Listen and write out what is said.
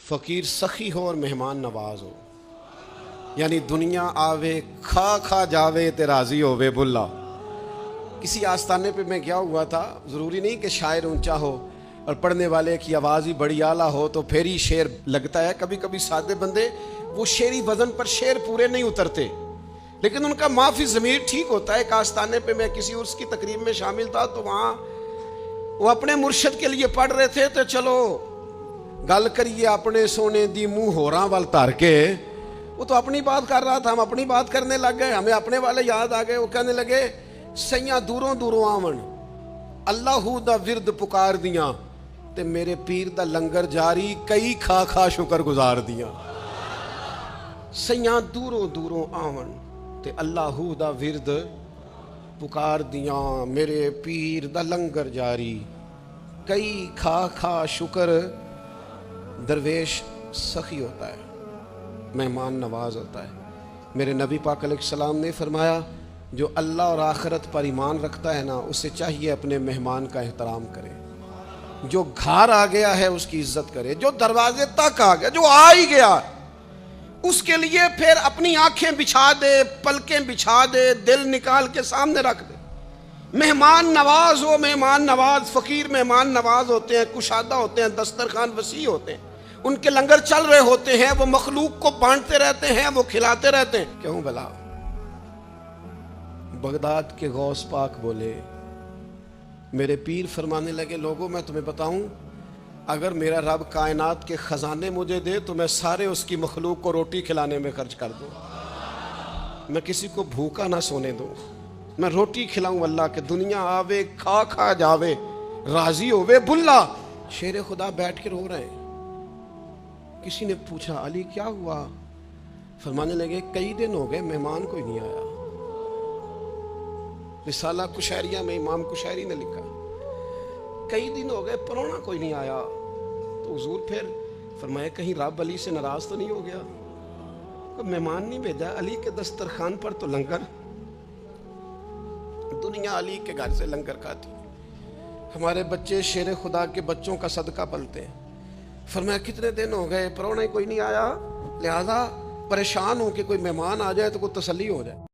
فقیر سخی ہو اور مہمان نواز ہو، یعنی دنیا آوے کھا کھا جاوے تے راضی ہووے بلا۔ کسی آستانے پہ میں گیا ہوا تھا، ضروری نہیں کہ شاعر اونچا ہو اور پڑھنے والے کی آواز ہی بڑی اعلیٰ ہو تو پھر ہی شعر لگتا ہے۔ کبھی کبھی سادے بندے وہ شعری وزن پر شعر پورے نہیں اترتے، لیکن ان کا معافی ضمیر ٹھیک ہوتا ہے۔ ایک آستانے پہ میں کسی عرس کی تقریب میں شامل تھا تو وہاں وہ اپنے مرشد کے لیے پڑھ رہے تھے، تو چلو گل کریے اپنے سونے دی منہ ہوراں وال تار کے، وہ تو اپنی بات کر رہا تھا، ہم اپنی بات کرنے لگ گئے، ہمیں اپنے والے یاد آ گئے۔ وہ کہنے لگے سیاں دوروں دوروں آون، اللہ دا ورد پکار دیاں تے میرے پیر دا لنگر جاری، کئی کھا کھا شکر گزار دیاں۔ سیاں دوروں دوروں آون تے اللہ دا ورد پکار دیاں، میرے پیر دا لنگر جاری، کئی کھا کھا شکر۔ درویش سخی ہوتا ہے، مہمان نواز ہوتا ہے۔ میرے نبی پاک علیہ السلام نے فرمایا جو اللہ اور آخرت پر ایمان رکھتا ہے نا، اسے چاہیے اپنے مہمان کا احترام کرے۔ جو گھر آ گیا ہے اس کی عزت کرے، جو دروازے تک آ گیا، جو آ ہی گیا اس کے لیے پھر اپنی آنکھیں بچھا دے، پلکیں بچھا دے، دل نکال کے سامنے رکھ دے۔ مہمان نواز ہو، مہمان نواز۔ فقیر مہمان نواز ہوتے ہیں، کشادہ ہوتے ہیں، دسترخوان وسیع ہوتے ہیں، ان کے لنگر چل رہے ہوتے ہیں، وہ مخلوق کو بانٹتے رہتے ہیں، وہ کھلاتے رہتے ہیں۔ کیوں بلا؟ بغداد کے غوث پاک بولے، میرے پیر فرمانے لگے لوگوں میں تمہیں بتاؤں، اگر میرا رب کائنات کے خزانے مجھے دے تو میں سارے اس کی مخلوق کو روٹی کھلانے میں خرچ کر دوں، میں کسی کو بھوکا نہ سونے دوں، میں روٹی کھلاؤں اللہ کے، دنیا آوے کھا کھا جاوے راضی ہووے بلا۔ شیر خدا بیٹھ کے رو رہے ہیں۔ کسی نے پوچھا علی کیا ہوا؟ فرمانے لگے کئی دن ہو گئے مہمان کوئی نہیں آیا۔ رسالہ کشیریہ میں امام کشیری نے لکھا کئی دن ہو گئے پرونا کوئی نہیں آیا۔ تو حضور پھر فرمایا کہیں رب علی سے ناراض تو نہیں ہو گیا؟ کوئی مہمان نہیں بھیجا؟ علی کے دسترخوان پر تو لنگر، دنیا علی کے گھر سے لنگر کھاتی۔ ہمارے بچے شیر خدا کے بچوں کا صدقہ پلتے ہیں۔ فرمایا کتنے دن ہو گئے پرونا کوئی نہیں آیا، لہذا پریشان ہو کہ کوئی مہمان آ جائے تو کوئی تسلی ہو جائے۔